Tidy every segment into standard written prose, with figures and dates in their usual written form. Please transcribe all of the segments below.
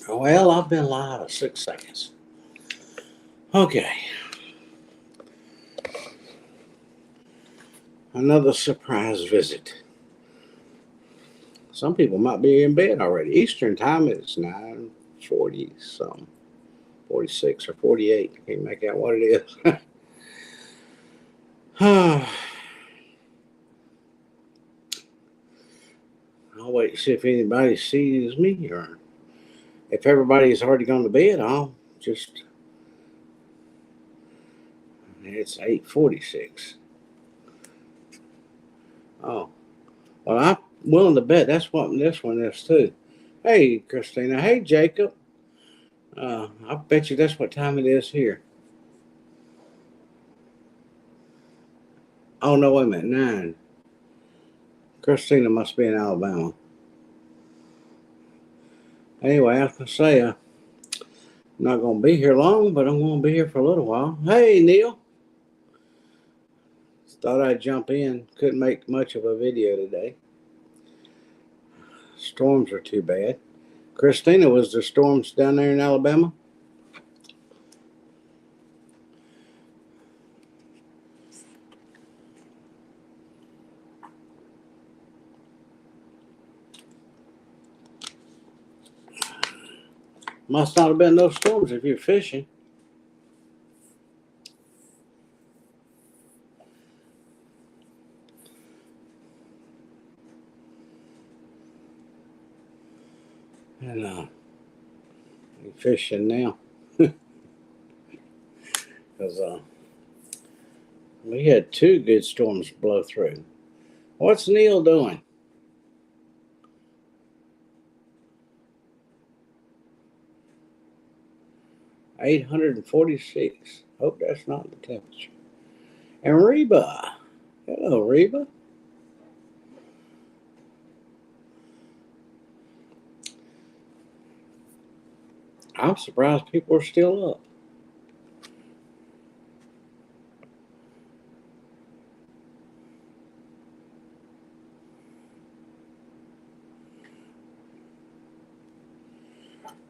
Well, I've been live at 6 seconds. Okay. Another surprise visit. Some people might be in bed already. Eastern time is 9:40 something. 46 or 48. Can't make out what it is. I'll wait to see if anybody sees me, or if everybody's already gone to bed, I'll just. It's 8:46. Oh, well, I'm willing to bet that's what this one is too. Hey, Christina. Hey, Jacob. I bet you that's what time it is here. Oh, no, wait a minute. 9. Christina must be in Alabama. Anyway, I was going to say, I'm not going to be here long, but I'm going to be here for a little while. Hey, Neil. Thought I'd jump in. Couldn't make much of a video today. Storms are too bad. Christina, was there storms down there in Alabama? Must not have been no storms if you're fishing. And you're fishing now. Because we had 2 good storms blow through. What's Neil doing? $846. Hope that's not the temperature. And Reba. Hello, Reba. I'm surprised people are still up.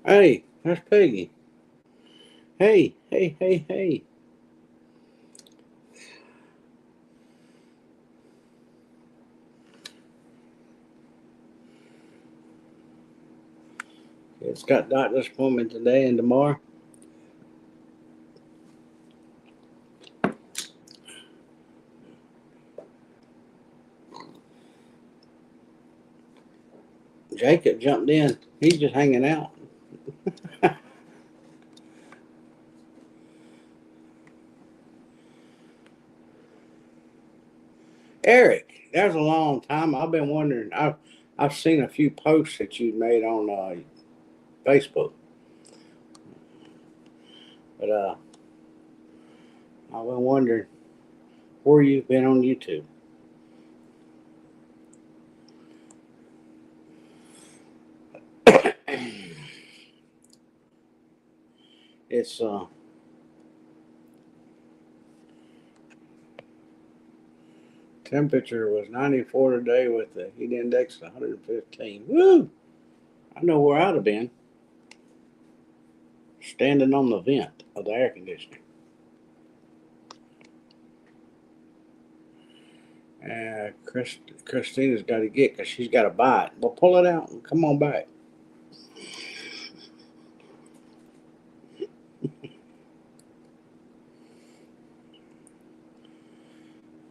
Hey, there's Peggy. Hey, hey, hey, hey. It's got doctor's appointment today and tomorrow. Jacob jumped in. He's just hanging out. Eric, that was a long time. I've been wondering. I've seen a few posts that you made on Facebook, but I've been wondering where you've been on YouTube. It's temperature was 94 today with the heat index 115. Woo! I know where I'd have been. Standing on the vent of the air conditioner. Christina's got to get because she's got a bite. Well, pull it out and come on back.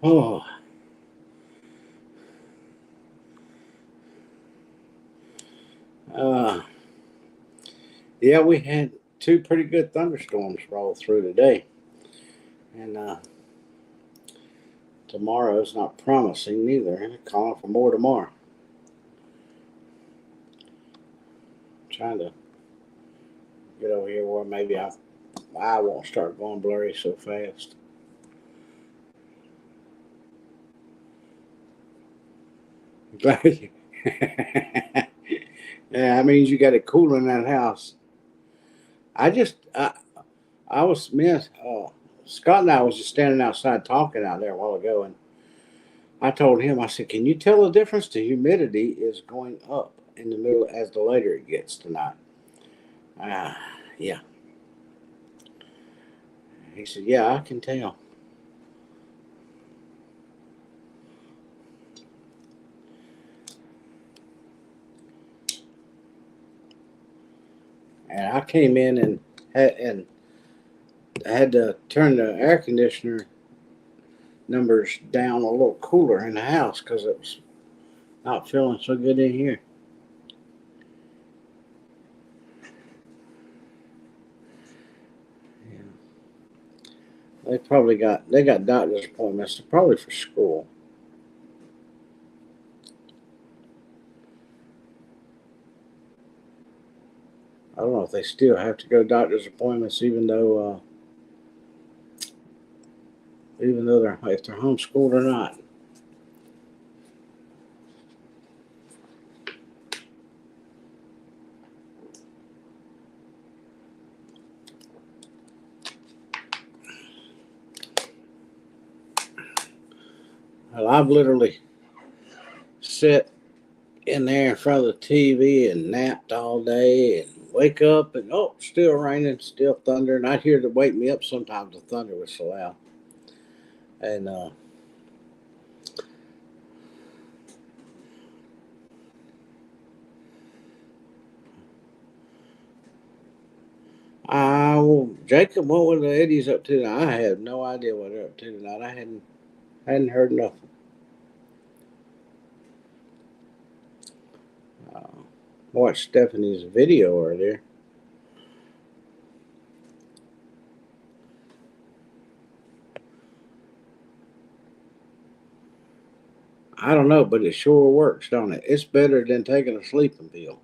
Oh. Yeah, we had 2 pretty good thunderstorms roll through today. And tomorrow's not promising neither. They're calling for more tomorrow. Trying to get over here where maybe I won't start going blurry so fast. Glad you. Yeah, that means you got it cool in that house. I was missed. Scott and I was just standing outside talking out there a while ago, and I told him, I said, "Can you tell the difference? The humidity is going up in the middle as the later it gets tonight." Yeah. He said, yeah, I can tell. And I came in and had to turn the air conditioner numbers down a little cooler in the house because it was not feeling so good in here. Yeah. They got doctor's appointments, probably for school. I don't know if they still have to go to doctor's appointments, even though they're if they're homeschooled or not. Well, I've literally sat in there in front of the TV and napped all day and wake up and oh, still raining, still thunder, and I'd hear to wake me up sometimes. The thunder was so loud, and Jacob, what were the Eddies up to? I have no idea what they're up to tonight. I hadn't heard nothing. Uh, Watched Stephanie's video earlier. I don't know, but it sure works, don't it? It's better than taking a sleeping pill.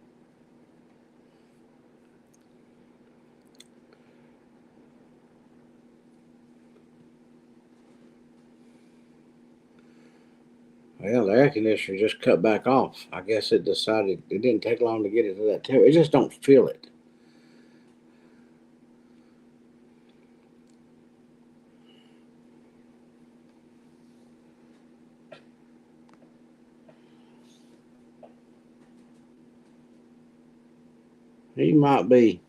Well, the air conditioner just cut back off. I guess it decided it didn't take long to get it to that temperature. It just don't feel it. He might be.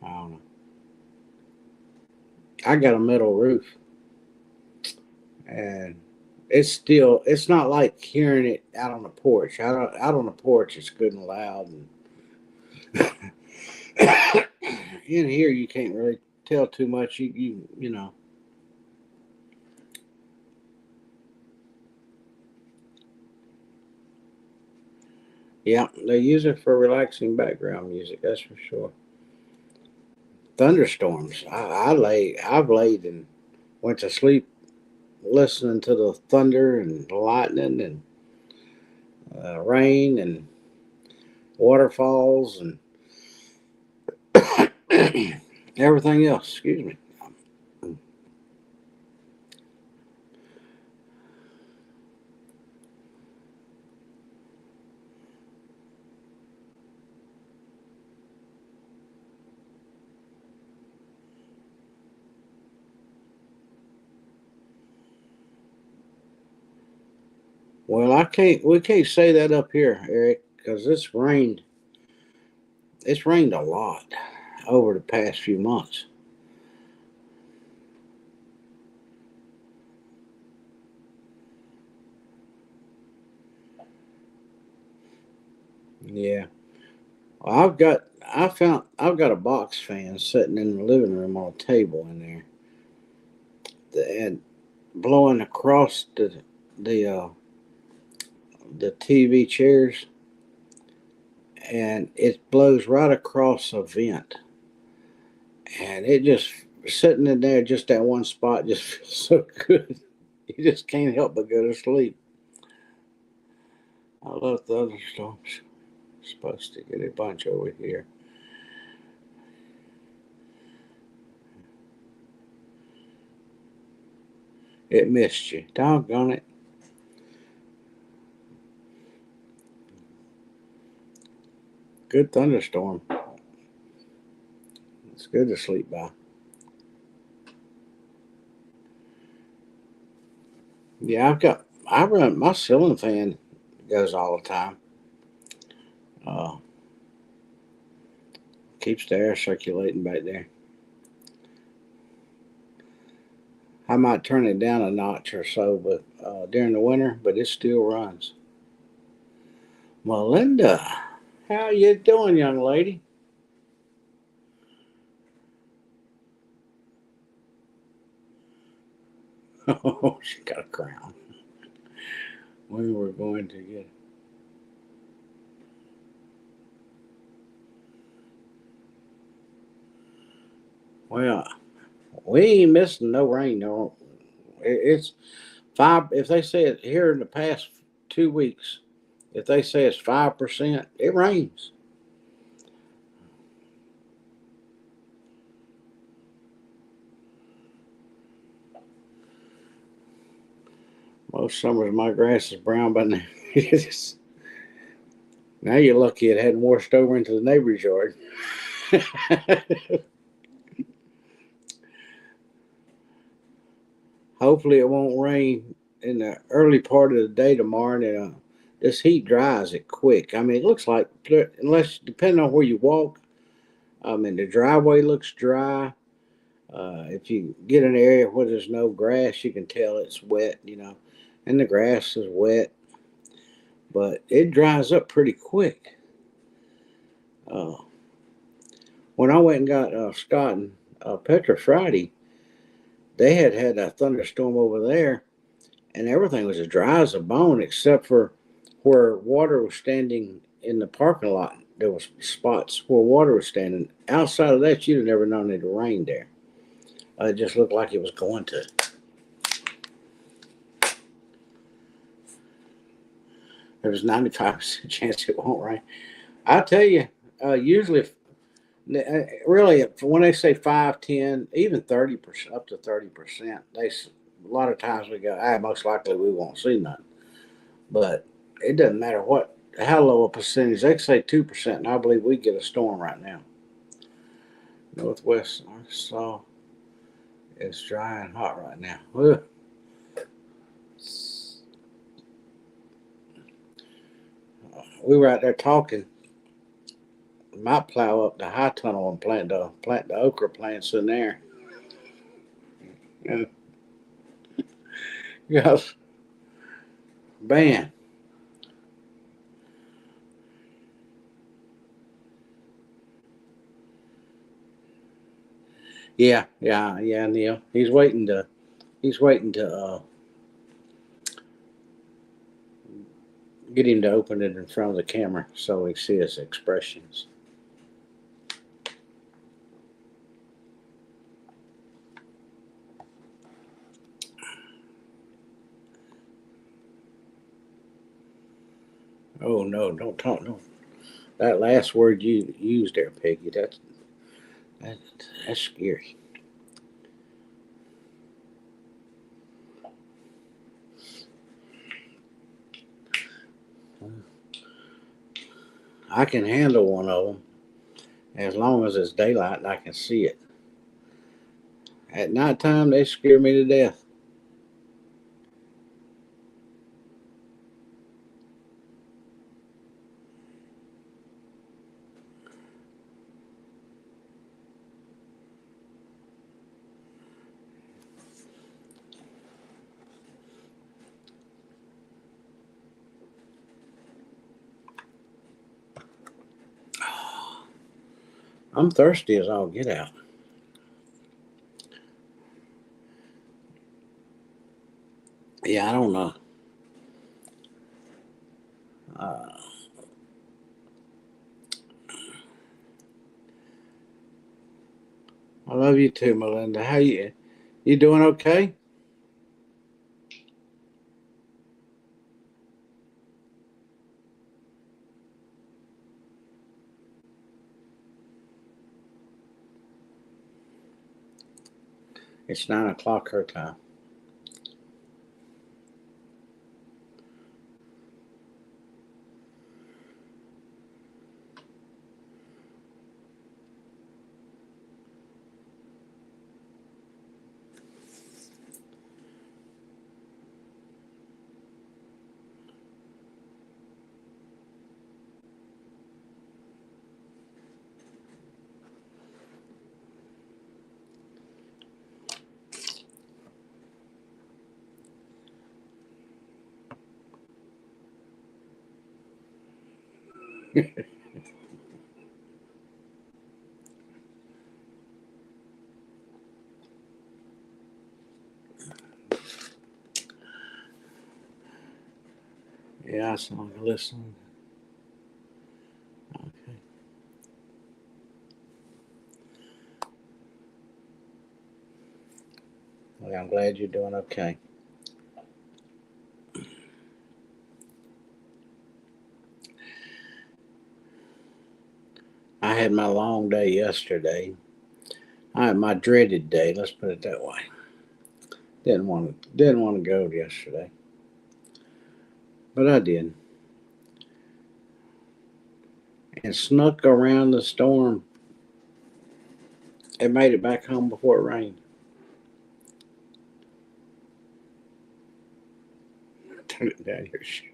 I don't know. I got a metal roof, and it's not like hearing it out on the porch. Out on the porch, it's good and loud, and in here you can't really tell too much. You know. Yeah, they use it for relaxing background music. That's for sure. Thunderstorms. I've laid and went to sleep listening to the thunder and lightning and rain and waterfalls and everything else. Excuse me. Well, I can't. We can't say that up here, Eric, because it's rained. It's rained a lot over the past few months. Yeah. Well, I've got a box fan sitting in the living room on a table in there, and blowing across the TV chairs, and it blows right across a vent, and it just sitting in there, just that one spot, just feels so good. You just can't help but go to sleep. I love thunderstorms. Supposed to get a bunch over here. It missed you. Doggone it. Good thunderstorm. It's good to sleep by. Yeah, I run my ceiling fan goes all the time. Uh, Keeps the air circulating back there. I might turn it down a notch or so, but during the winter, but it still runs. Melinda, how you doing, young lady? Oh, she got a crown. We were going to get. Well, we ain't missing no rain. No, it's five. If they say it here in the past 2 weeks, if they say it's 5%, it rains. Most summers my grass is brown, but now, now you're lucky it hadn't washed over into the neighbor's yard. Hopefully, it won't rain in the early part of the day tomorrow. And this heat dries it quick. I mean, it looks like, unless depending on where you walk, I mean, the driveway looks dry. If you get an area where there's no grass, you can tell it's wet, and the grass is wet, but it dries up pretty quick. Uh, when I went and got Scott and Petra Friday, they had a thunderstorm over there, and everything was as dry as a bone except for where water was standing in the parking lot. There was spots where water was standing. Outside of that, you'd have never known it rained there. It just looked like it was going to. There was 95% chance it won't rain. I tell you, usually, really, when they say 5, 10, even 30%, up to 30%, a lot of times we go, most likely we won't see none. But it doesn't matter how low a percentage. They say 2%, and I believe we get a storm right now. Northwest Arkansas is dry and hot right now. Ugh. We were out there talking. We might plow up the high tunnel and plant the okra plants in there. Yeah. Yes, man. Yeah, yeah, yeah, Neil. He's waiting to get him to open it in front of the camera so we see his expressions. Oh no, don't talk no. That last word you used there, Peggy, that, that's scary. I can handle one of them as long as it's daylight and I can see it. At nighttime, they scare me to death. I'm thirsty as all get out. Yeah, I don't know. Uh, I love you too, Melinda. How you? You doing okay? It's 9 o'clock her time. Yeah, I saw. Listen. Okay. Well, I'm glad you're doing okay. I had my long day yesterday. I had my dreaded day. Let's put it that way. Didn't want to go yesterday, but I did, and snuck around the storm and made it back home before it rained. Turn it down your shoe.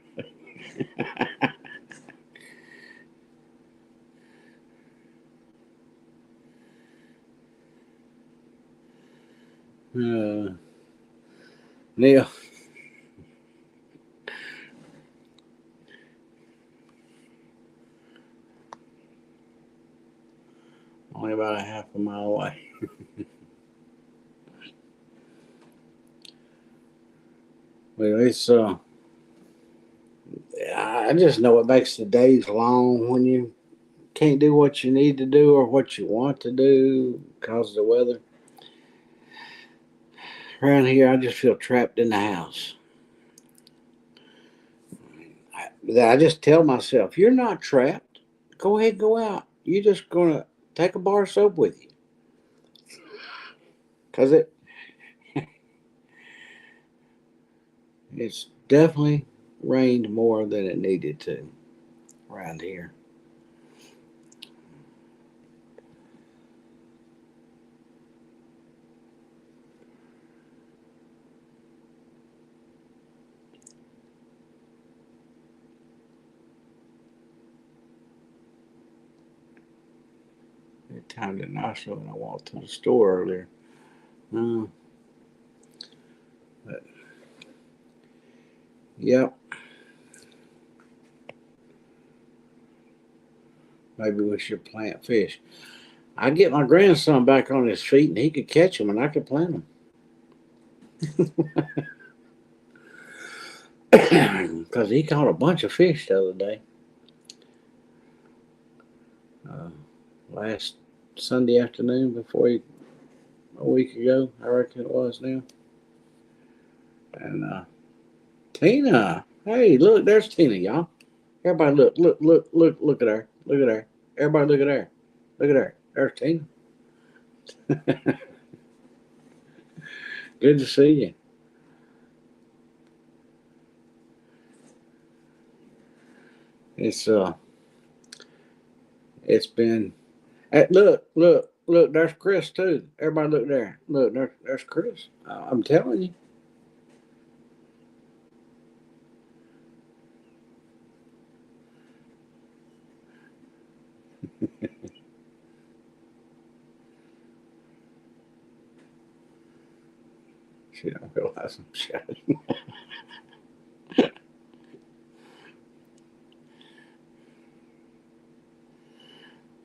Neil, only about a half a mile away. Well, it's I just know it makes the days long when you can't do what you need to do or what you want to do because of the weather. Around here, I just feel trapped in the house. I just tell myself, you're not trapped. Go ahead, go out. You're just gonna take a bar of soap with you because it's definitely rained more than it needed to around here. It timed it nicely when I walked to the store earlier. Uh, but, yep, maybe we should plant fish. I get my grandson back on his feet and he could catch them and I could plant them because he caught a bunch of fish the other day. Uh, last Sunday afternoon before a week ago, I reckon it was now. And Tina, hey, look, there's Tina, y'all. Everybody, look at her, look at her. Everybody, look at her, look at her. There's Tina. Good to see you. It's it's been. Look. There's Chris too. Everybody, look there. Look, there's Chris. I'm telling you. She don't realize I'm shouting.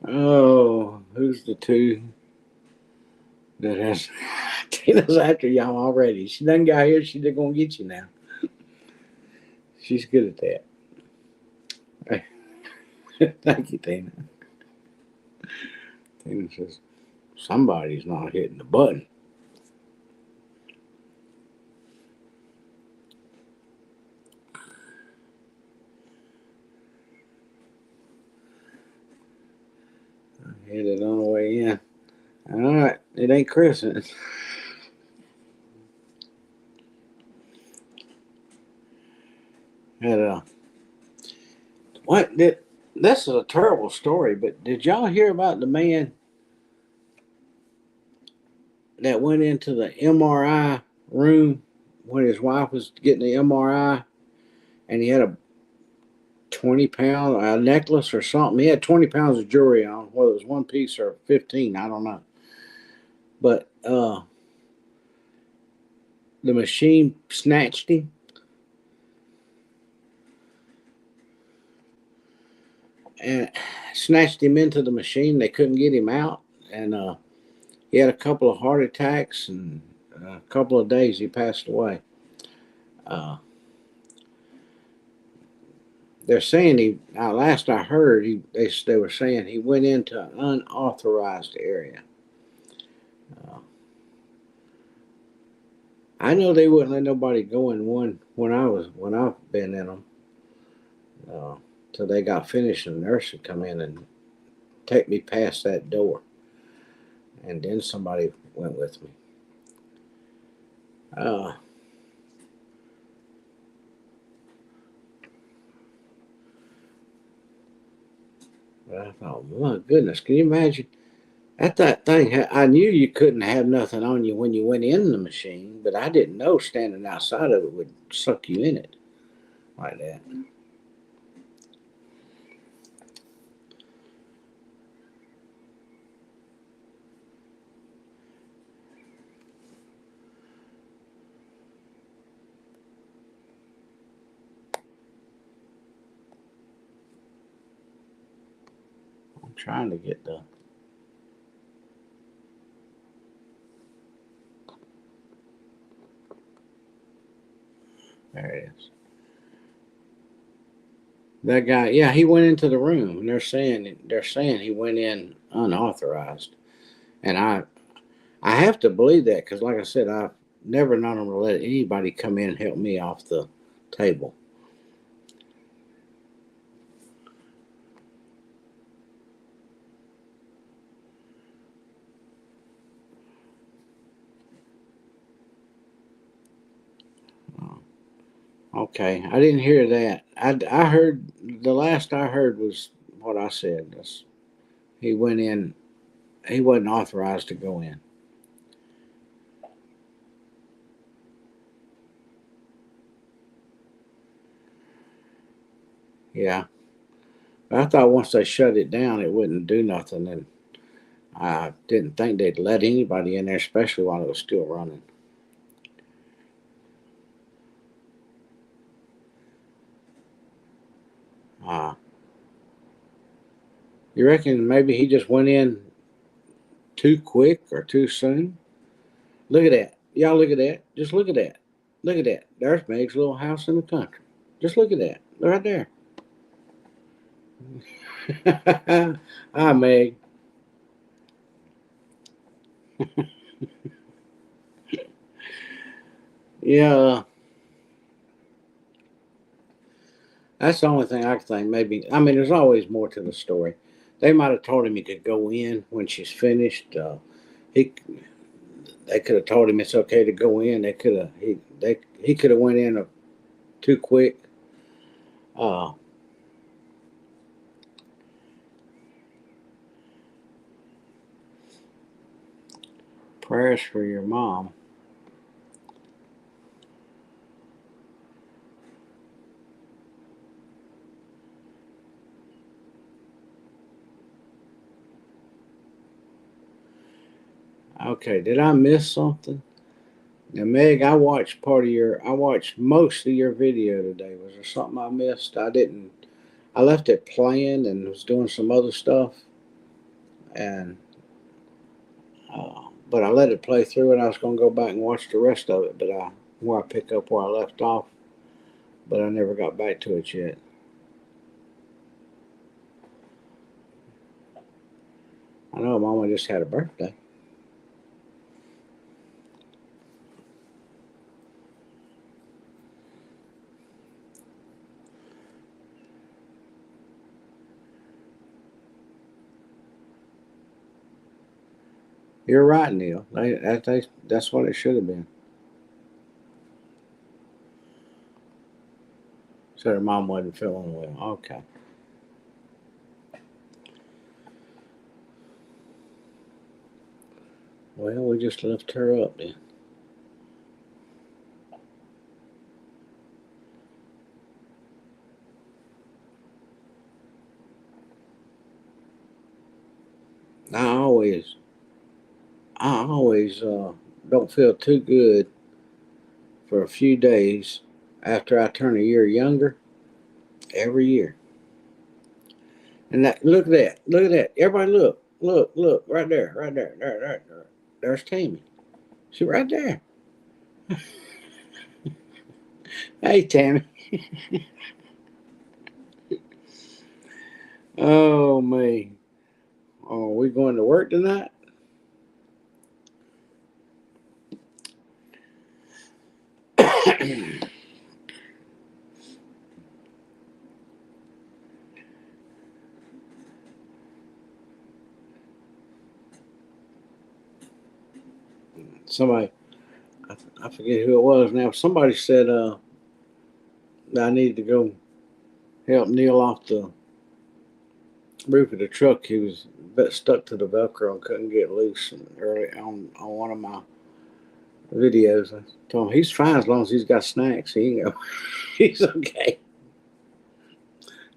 Oh, who's the two that has? Tina's after y'all already. She done got here. She's gonna get you now. She's good at that. Thank you, Tina. Tina says somebody's not hitting the button. I hit it on the way in. All right, it ain't Chris. Had what did? This is a terrible story, but did y'all hear about the man that went into the MRI room when his wife was getting the MRI, and he had a 20 pound necklace or something? He had 20 pounds of jewelry on, whether it was one piece or 15, I don't know. But the machine snatched him, and snatched him into the machine. They couldn't get him out, and he had a couple of heart attacks, and a couple of days he passed away. Uh, they're saying he. Last I heard, they were saying he went into an unauthorized area. Uh, I know they wouldn't let nobody go in one when I've been in them. Uh, till they got finished, and the nurse would come in and take me past that door, and then somebody went with me. Uh, but I thought, my goodness, can you imagine? At that thing, I knew you couldn't have nothing on you when you went in the machine, but I didn't know standing outside of it would suck you in it like that. I'm trying to get the. There it is. That guy, yeah, he went into the room, and they're saying he went in unauthorized, and I have to believe that because, like I said, I've never known them to let anybody come in and help me off the table. Oh, okay, I didn't hear that. I heard the last I heard was what I said. He went in. He wasn't authorized to go in. Yeah, but I thought once they shut it down, it wouldn't do nothing, and I didn't think they'd let anybody in there, especially while it was still running. Uh, you reckon maybe he just went in too quick or too soon? Look at that. Y'all look at that. Just look at that. Look at that. There's Meg's little house in the country. Just look at that. Right there. Hi, Meg. Yeah, that's the only thing I can think. Maybe, I mean, there's always more to the story. They might have told him he could go in when she's finished. He, they could have told him it's okay to go in. He could have went in too quick. Uh, Prayers for your mom. Okay, did I miss something? Now, Meg, I watched most of your video today. Was there something I missed? I didn't. I left it playing and was doing some other stuff, and but I let it play through, and I was going to go back and watch the rest of it, but where I pick up where I left off, but I never got back to it yet. I know Mama just had a birthday. You're right, Neil. That's what it should have been. So her mom wasn't feeling well. Okay. Well, we just left her up then. I always, I always don't feel too good for a few days after I turn a year younger every year. And that, look at that. Look at that. Everybody look. Look, look, right there, right there, there. There's Tammy. She right there. Hey, Tammy. Oh, me. Oh, we going to work tonight? Somebody, I forget who it was now. Somebody said that I needed to go help Neil off the roof of the truck. He was stuck to the Velcro and couldn't get loose. And early on one of my videos, I told him he's fine as long as he's got snacks. He can go. He's okay.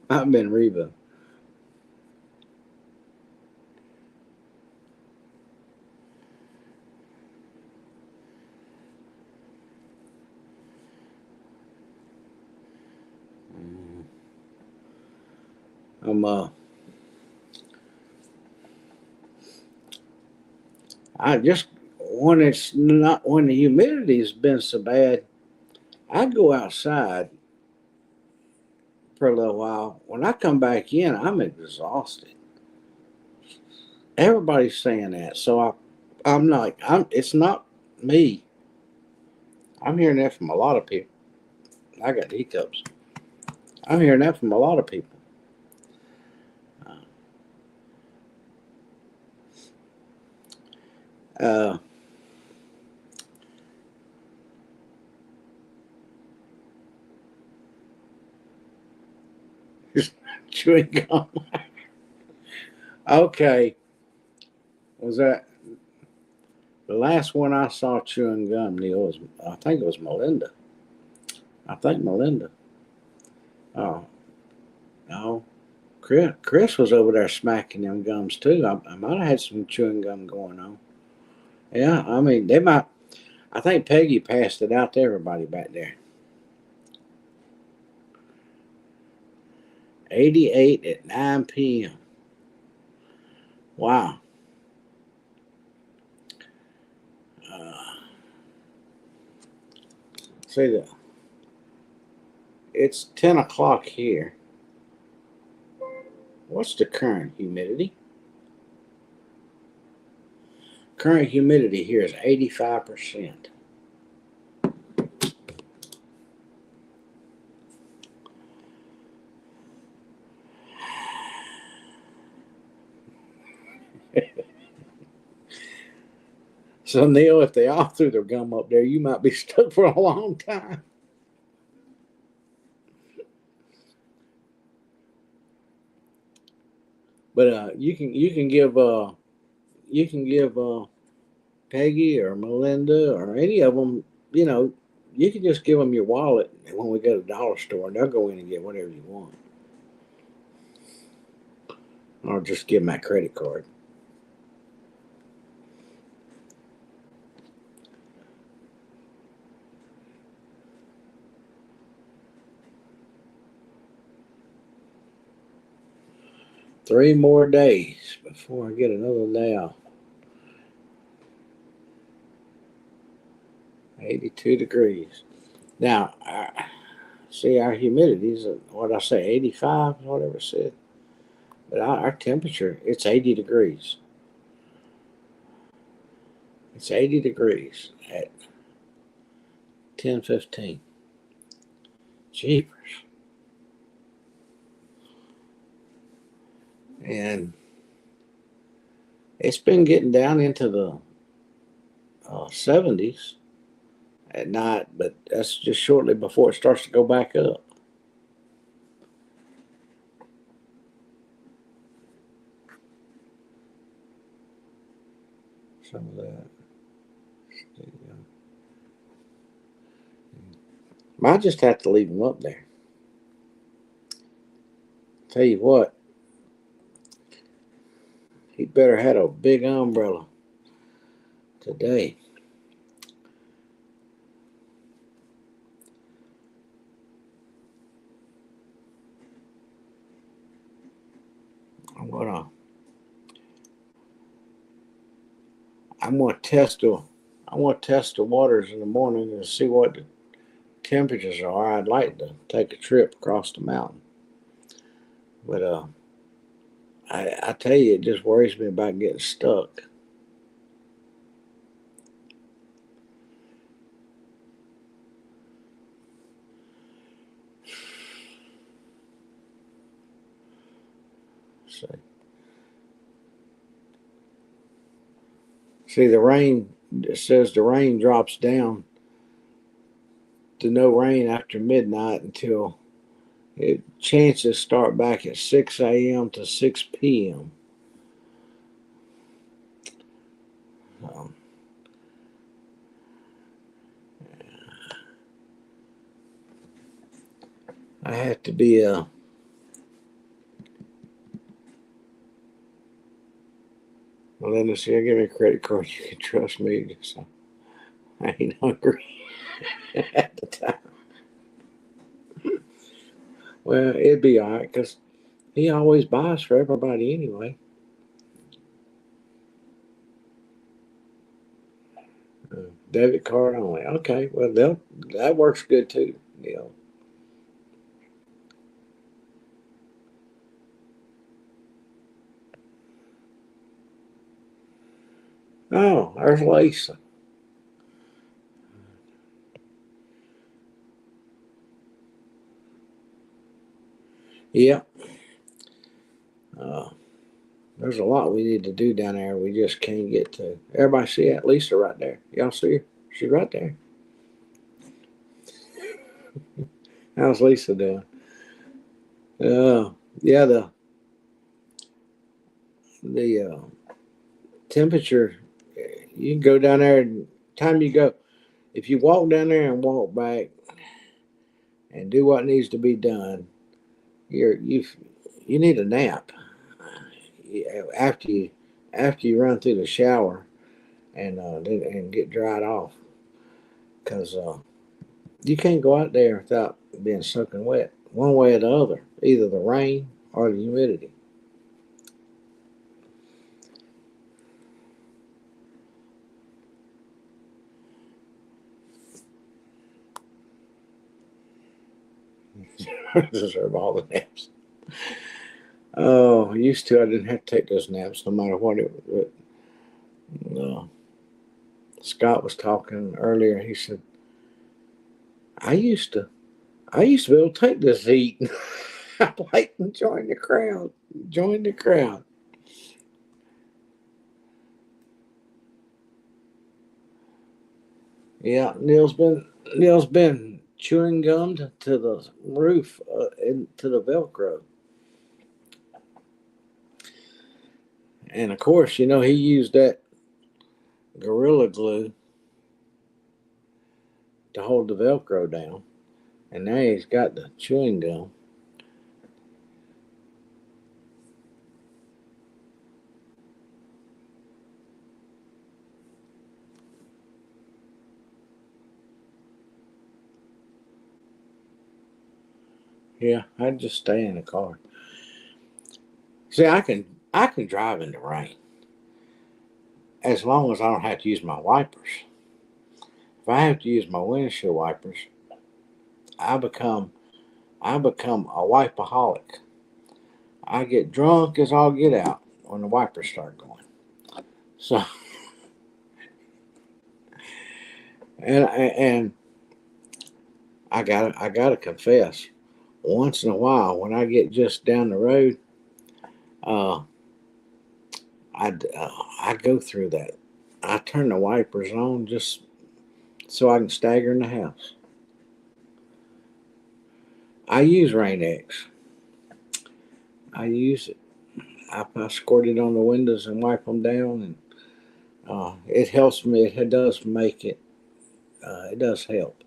I've been Reba. I'm I just when it's not when the humidity's been so bad, I go outside for a little while. When I come back in, I'm exhausted. Everybody's saying that, so I'm like I'm. It's not me. I'm hearing that from a lot of people. I got hiccups. I'm hearing that from a lot of people. Uh, chewing gum. Okay, was that the last one I saw chewing gum? Neil was. I think it was Melinda. I think Melinda. Oh no, Chris was over there smacking them gums too. I might have had some chewing gum going on. Yeah, I mean they might. I think Peggy passed it out to everybody back there. 88 at 9 p.m. Wow. Uh, see that it's 10 o'clock here. What's the current humidity? Current humidity here is 85%. So Neil, if they all threw their gum up there, you might be stuck for a long time. But you can give Peggy or Melinda or any of them, you know, you can just give them your wallet when we go to the dollar store, and they'll go in and get whatever you want, or just give them that credit card. 3 more days before I get another day off. 82 degrees. Now, see, our humidity is what I say, 85, whatever it said. But our temperature, it's 80 degrees. It's 80 degrees at 10:15. Jeepers. And it's been getting down into the 70s at night, but that's just shortly before it starts to go back up. Some of that. Might just have to leave them up there. Tell you what, he better had a big umbrella today. I'm gonna test the waters in the morning and see what the temperatures are. I'd like to take a trip across the mountain, but I tell you, it just worries me about getting stuck. So, see, the rain. It says the rain drops down to no rain after midnight until chances start back at 6 a.m. to 6 p.m. Um, I have to be Melinda said, give me a credit card. You can trust me. So I ain't hungry at the time. Well, it'd be all right because he always buys for everybody anyway. Debit card only. Okay, well, that works good too. You know. Oh, there's Lisa. Yep. Uh, there's a lot we need to do down there. We just can't get to. Everybody see that Lisa right there? Y'all see her? She's right there. How's Lisa doing? Uh, yeah. The temperature. You can go down there. And time you go, if you walk down there and walk back and do what needs to be done, you need a nap after you run through the shower and get dried off because you can't go out there without being soaking wet one way or the other, either the rain or the humidity. Deserve all the naps. Oh, used to I didn't have to take those naps no matter what it was. But, Scott was talking earlier. He said, "I used to I used to be able to take this heat." I'm like, join the crowd. Join the crowd. Yeah, Neil's been chewing gum to the roof and to the Velcro, and of course, he used that Gorilla Glue to hold the Velcro down, and now he's got the chewing gum. Yeah, I'd just stay in the car. See, I can drive in the rain as long as I don't have to use my wipers. If I have to use my windshield wipers, I become a wipeaholic. I get drunk as all get out when the wipers start going. So and I gotta confess, once in a while when I get just down the road, uh, I go through that. I turn the wipers on just so I can stagger in the house. I use Rain X. I use it. I squirt it on the windows and wipe them down, and it helps me. It does make it. It does help.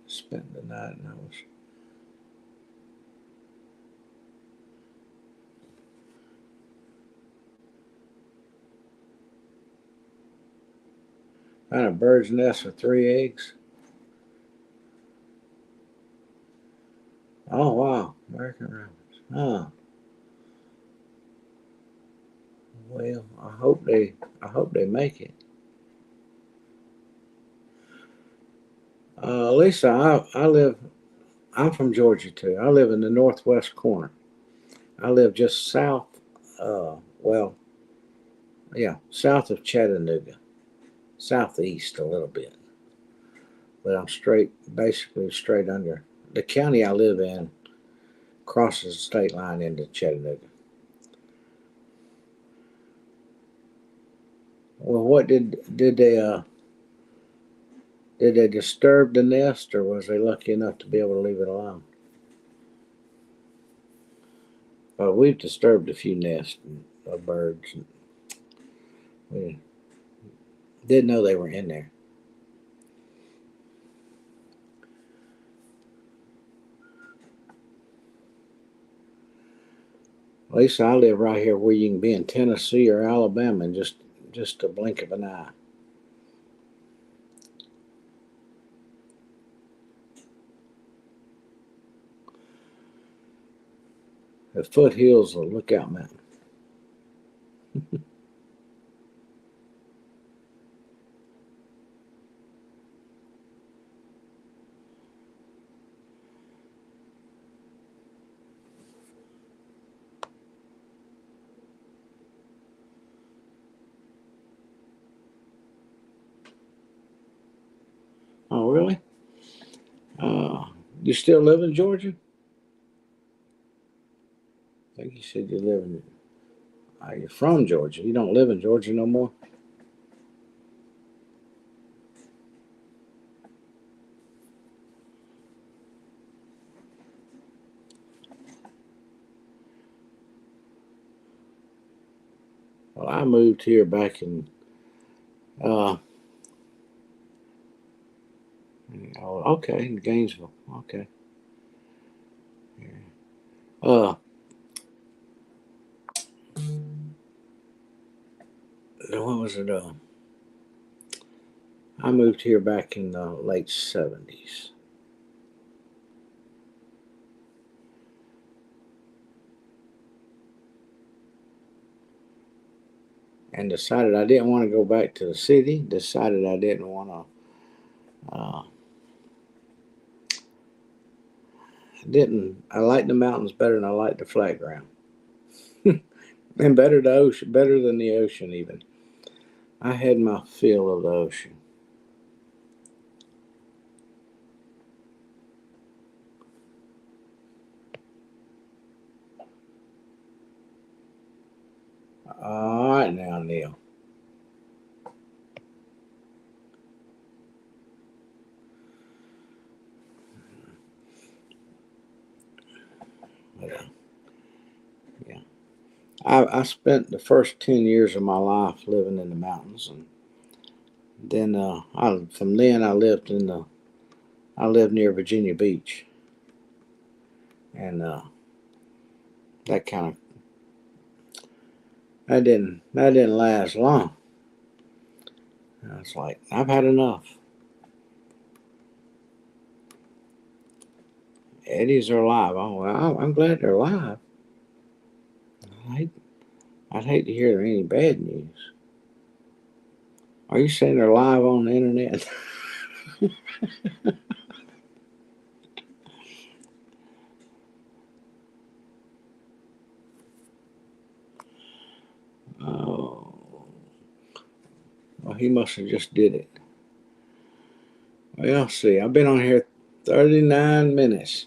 Spent the night and I was found a bird's nest with three eggs. Oh wow, American rabbits. Oh, Well, I hope they make it. Lisa, I'm from Georgia too. I live in the northwest corner. I live just south, well, yeah, south of Chattanooga, southeast a little bit. But I'm basically straight under. The county I live in crosses the state line into Chattanooga. Well, what did they disturb the nest, or was they lucky enough to be able to leave it alone? We've disturbed a few nests of birds. And we didn't know they were in there. Lisa, I live right here where you can be in Tennessee or Alabama in just a blink of an eye. The foothills of Lookout Mountain. Oh, really? Uh, you still live in Georgia? I think you said you live in. You're from Georgia. You don't live in Georgia no more. Well, I moved here back in. Uh, oh, okay, in Gainesville. Okay. Uh, what was it? I moved here back in the late '70s, and decided I didn't want to go back to the city. Decided I didn't want to. Uh, didn't I like the mountains better than I like the flat ground, and better than the ocean even. I had my fill of the ocean. All right now, Neil. But, yeah, I spent the first 10 years of my life living in the mountains, and then from then I lived near Virginia Beach, and that kind of that didn't last long. I was like, I've had enough. Eddies are alive. Oh, well, I'm glad they're alive. I'd, I'd hate to hear any bad news. Are you saying they're live on the internet? Oh, well, he must have just did it. Well, see, I've been on here 39 minutes.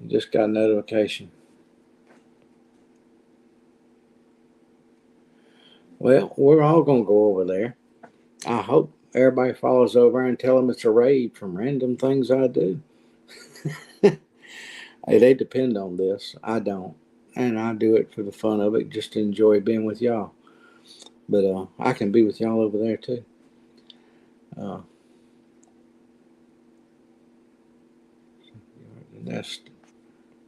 Just got a notification. Well, we're all going to go over there. I hope everybody follows over and tell them it's a raid from random things I do. Hey, they depend on this. I don't. And I do it for the fun of it, just to enjoy being with y'all. But I can be with y'all over there too. Uh, the nest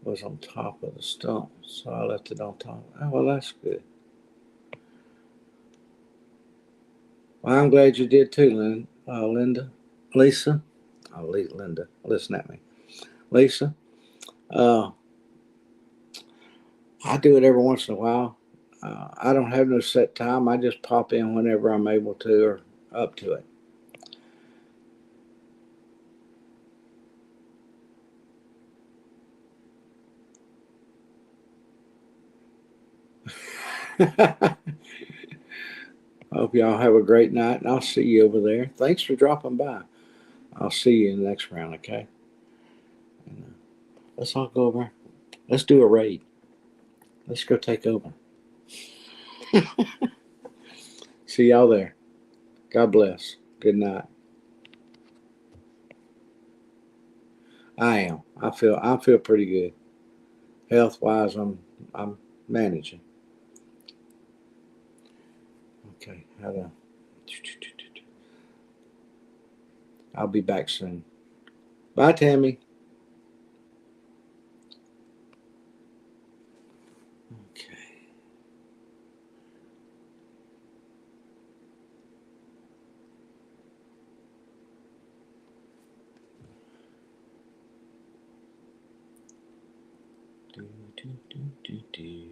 was on top of the stump, so I left it on top. Oh, well, that's good. Well, I'm glad you did too, Linda. Lisa. Oh, Linda, listen at me. Lisa, uh, I do it every once in a while. I don't have no set time. I just pop in whenever I'm able to or up to it. Hope y'all have a great night, and I'll see you over there. Thanks for dropping by. I'll see you in the next round, okay? And, let's all go over. Let's do a raid. Let's go take over. See y'all there. God bless. Good night. I feel pretty good. Health wise, I'm managing. Okay. I'll be back soon. Bye, Tammy. Okay. Do, do, do, do, do.